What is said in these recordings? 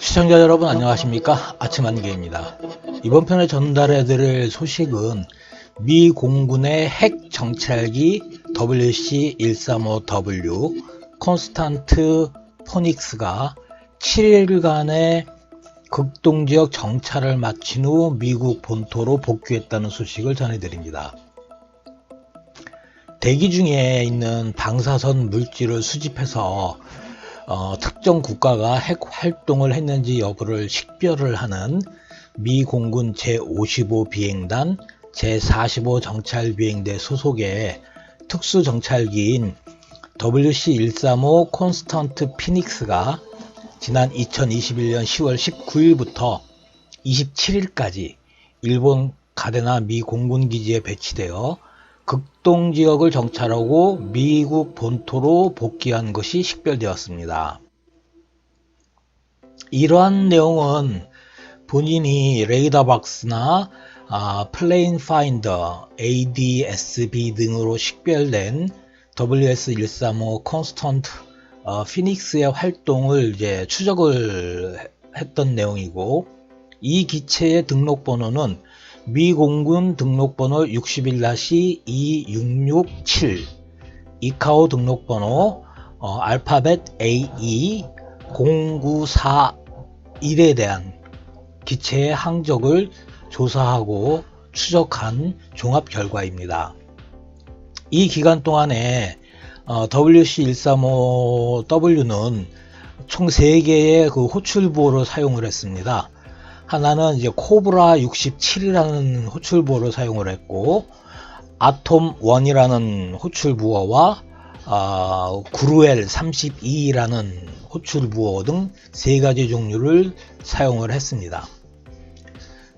시청자 여러분 안녕하십니까? 아침 안개입니다. 이번 편에 전달해드릴 소식은 미 공군의 핵 정찰기 WC-135W 콘스탄트 포닉스가 7일간의 극동지역 정찰을 마친 후 미국 본토로 복귀했다는 소식을 전해드립니다. 대기 중에 있는 방사선 물질을 수집해서 특정 국가가 핵 활동을 했는지 여부를 식별을 하는 미 공군 제55 비행단 제45 정찰 비행대 소속의 특수 정찰기인 WC-135 콘스턴트 피닉스가 지난 2021년 10월 19일부터 27일까지 일본 가데나 미 공군 기지에 배치되어 극동 지역을 정찰하고 미국 본토로 복귀한 것이 식별되었습니다. 이러한 내용은 본인이 레이더박스나 플레인 파인더, ADS-B 등으로 식별된 WS-135 콘스턴트 피닉스의 활동을 추적을 했던 내용이고, 이 기체의 등록번호는 미 공군 등록번호 61-2667, 이카오 등록번호 알파벳 AE 0941에 대한 기체의 항적을 조사하고 추적한 종합 결과입니다. 이 기간 동안에 WC-135W는 총 3개의 호출부호를 사용을 했습니다. 하나는 코브라 67이라는 호출부호를 사용을 했고, 아톰 1이라는 호출부호와 구루엘 32라는 호출부호 등 3가지 종류를 사용을 했습니다.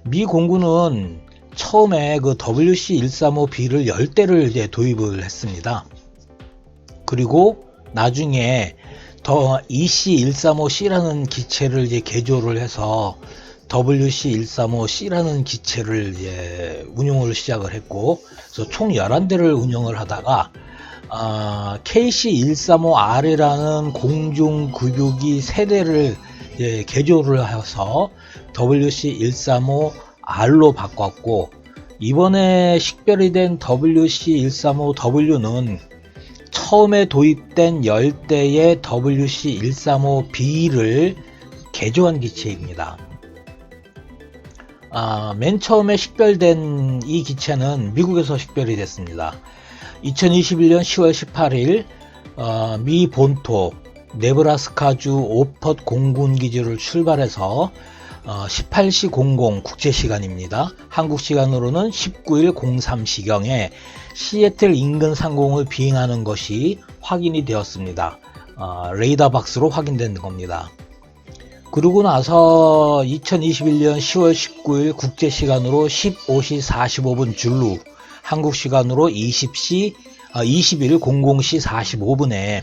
미 공군은 처음에 WC-135B를 10대를 도입을 했습니다. 그리고 나중에 더 EC-135C라는 기체를 개조를 해서 WC-135C라는 기체를 운용을 시작을 했고, 그래서 총 11대를 운영을 하다가 KC-135R이라는 공중급유기 세대를 개조를 해서 WC-135R로 바꿨고, 이번에 식별이 된 WC-135W는 처음에 도입된 10대의 WC-135B를 개조한 기체입니다. 맨 처음에 식별된 이 기체는 미국에서 식별이 됐습니다. 2021년 10월 18일 미 본토 네브라스카주 오펫 공군기지를 출발해서 18시 00 국제시간입니다. 한국시간으로는 19일 03시경에 시애틀 인근 상공을 비행하는 것이 확인이 되었습니다. 레이더박스로 확인된 겁니다. 그러고 나서 2021년 10월 19일 국제시간으로 15시 45분 줄루, 한국시간으로 20일 00시 45분에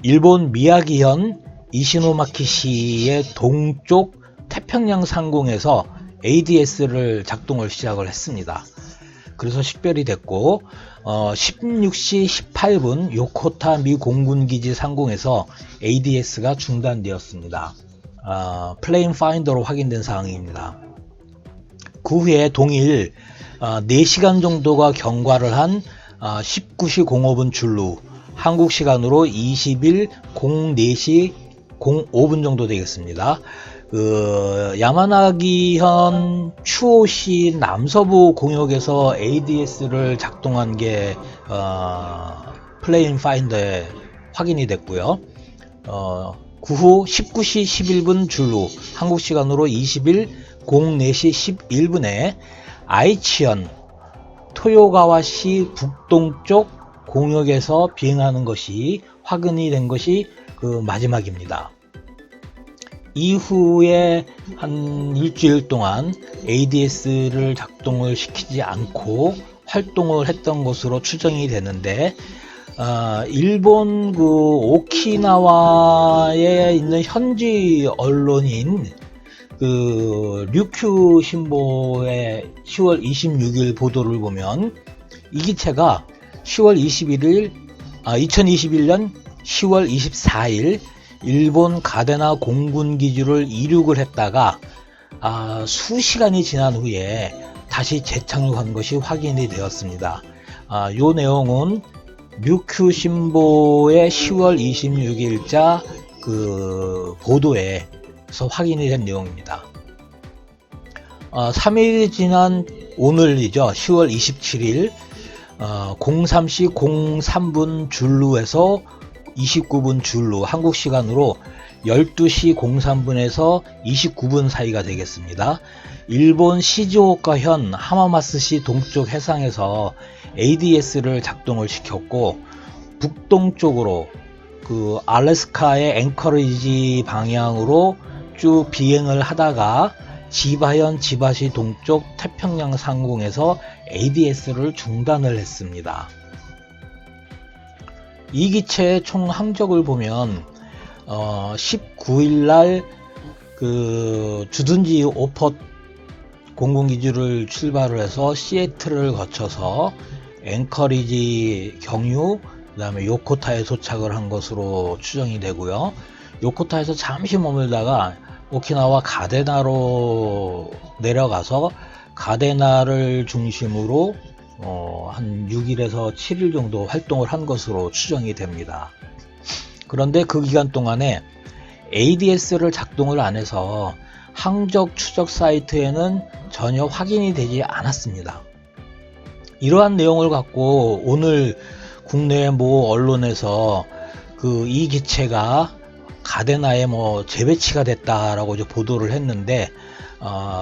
일본 미야기현 이시노마키시의 동쪽 태평양 상공에서 ADS를 작동을 시작을 했습니다. 그래서 식별이 됐고, 16시 18분 요코타 미 공군기지 상공에서 ADS가 중단되었습니다. 플레인 파인더로 확인된 사항입니다. 그 후에 동일 4시간 정도가 경과를 한 19시 05분 줄루, 한국 시간으로 20일 04시 05분 정도 되겠습니다. 야마나기현 추오시 남서부 공역에서 ADS를 작동한 게 플레인 파인더에 확인이 됐고요. 그 후 19시 11분 줄루, 한국 시간으로 20일 04시 11분에 아이치현 토요가와시 북동쪽 공역에서 비행하는 것이 확인이 된 것이 마지막입니다. 이후에 한 일주일 동안 ADS를 작동을 시키지 않고 활동을 했던 것으로 추정이 되는데, 일본 오키나와에 있는 현지 언론인 류큐 신보의 10월 26일 보도를 보면 이 기체가 2021년 10월 24일 일본 가데나 공군 기지를 이륙을 했다가 수시간이 지난 후에 다시 재착륙한 것이 확인이 되었습니다. 요 내용은 뮤큐신보의 10월 26일자 그 보도에서 확인이 된 내용입니다. 3일이 지난 오늘이죠. 10월 27일 03시 03분 줄루에서 29분 줄루, 한국 시간으로 12시 03분에서 29분 사이가 되겠습니다. 일본 시즈오카현 하마마스시 동쪽 해상에서 ADS를 작동을 시켰고, 북동쪽으로 그 알래스카의 앵커리지 방향으로 쭉 비행을 하다가 지바현 지바시 동쪽 태평양 상공에서 ADS를 중단을 했습니다. 이 기체의 총 항적을 보면 19일날 그 주둔지 오폿 공군기지를 출발을 해서 시애틀을 거쳐서 앵커리지 경유, 그 다음에 요코타에 도착을 한 것으로 추정이 되고요. 요코타에서 잠시 머물다가 오키나와 가데나로 내려가서 가데나를 중심으로 한 6일에서 7일 정도 활동을 한 것으로 추정이 됩니다. 그런데 그 기간 동안에 ADS를 작동을 안 해서 항적 추적 사이트에는 전혀 확인이 되지 않았습니다. 이러한 내용을 갖고 오늘 국내 모 언론에서 이 기체가 가데나에 재배치가 됐다라고 보도를 했는데,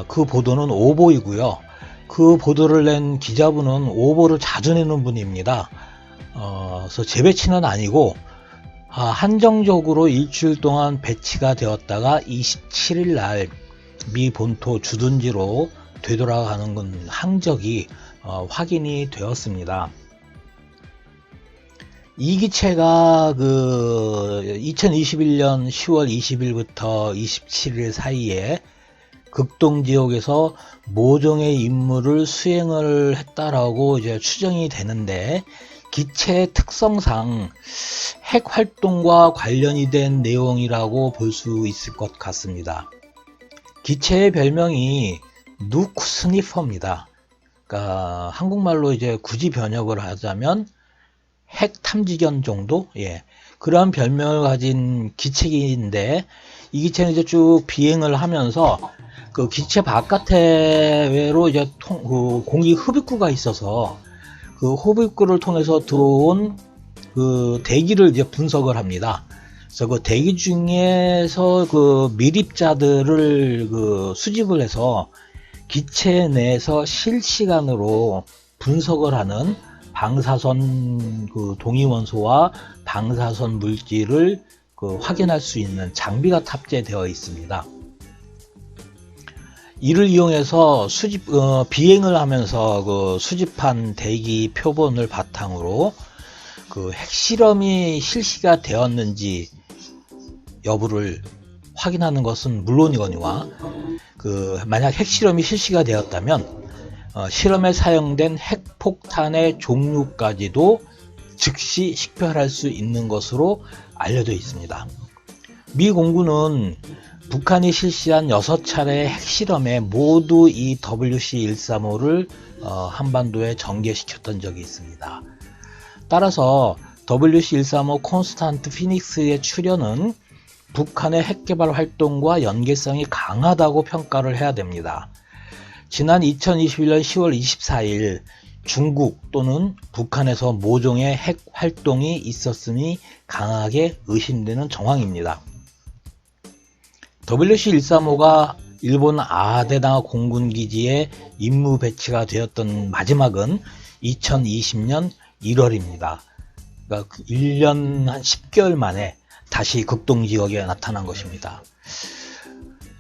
그 보도는 오보이고요. 그 보도를 낸 기자분은 오보를 자주 내는 분입니다. 그래서 재배치는 아니고 한정적으로 일주일 동안 배치가 되었다가 27일 날 미 본토 주둔지로 되돌아가는 건 항적이 확인이 되었습니다. 이 기체가 2021년 10월 20일부터 27일 사이에 극동 지역에서 모종의 임무를 수행을 했다라고 추정이 되는데, 기체의 특성상 핵 활동과 관련이 된 내용이라고 볼 수 있을 것 같습니다. 기체의 별명이 누크스니퍼입니다. 그러니까 한국말로 굳이 번역을 하자면 핵 탐지견 정도? 그러한 별명을 가진 기체인데, 이 기체는 쭉 비행을 하면서 그 기체 바깥에로 공기 흡입구가 있어서 그 흡입구를 통해서 들어온 그 대기를 분석을 합니다. 그래서 그 대기 중에서 그 밀입자들을 수집을 해서 기체 내에서 실시간으로 분석을 하는 방사선 동위원소와 방사선 물질을 확인할 수 있는 장비가 탑재되어 있습니다. 이를 이용해서 비행을 하면서 수집한 대기 표본을 바탕으로 핵실험이 실시가 되었는지 여부를 확인하는 것은 물론이거니와, 만약 핵실험이 실시가 되었다면 실험에 사용된 핵폭탄의 종류까지도 즉시 식별할 수 있는 것으로 알려져 있습니다. 미 공군은 북한이 실시한 6차례의 핵실험에 모두 이 WC-135를 한반도에 전개시켰던 적이 있습니다. 따라서 WC-135 콘스탄트 피닉스의 출현은 북한의 핵개발 활동과 연계성이 강하다고 평가를 해야 됩니다. 지난 2021년 10월 24일 중국 또는 북한에서 모종의 핵 활동이 있었음이 강하게 의심되는 정황입니다. WC-135가 일본 아데나 공군기지에 임무 배치가 되었던 마지막은 2020년 1월입니다. 그러니까 1년 한 10개월 만에 다시 극동지역에 나타난 것입니다.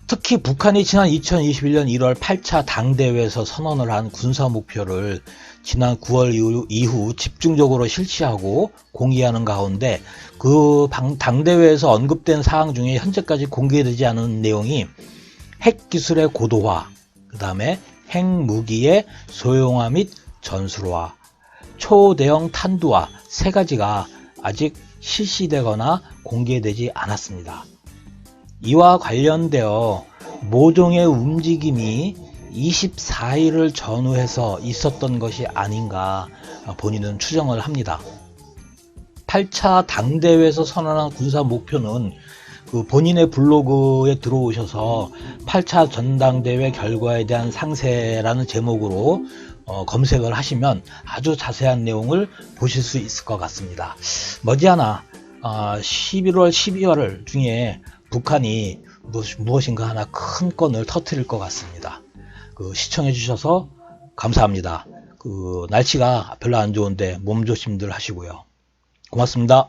특히 북한이 지난 2021년 1월 8차 당대회에서 선언을 한 군사 목표를 지난 9월 이후 집중적으로 실시하고 공개하는 가운데, 그 당대회에서 언급된 사항 중에 현재까지 공개되지 않은 내용이 핵기술의 고도화, 그 다음에 핵무기의 소형화 및 전술화, 초대형 탄두화 3가지가 아직 실시되거나 공개되지 않았습니다. 이와 관련되어 모종의 움직임이 24일을 전후해서 있었던 것이 아닌가 본인은 추정을 합니다. 8차 당대회에서 선언한 군사 목표는 그 본인의 블로그에 들어오셔서 8차 전당대회 결과에 대한 상세라는 제목으로 검색을 하시면 아주 자세한 내용을 보실 수 있을 것 같습니다. 머지않아 11월, 12월 중에 북한이 무엇인가 하나 큰 건을 터뜨릴 것 같습니다. 시청해 주셔서 감사합니다. 날씨가 별로 안 좋은데 몸조심들 하시고요. 고맙습니다.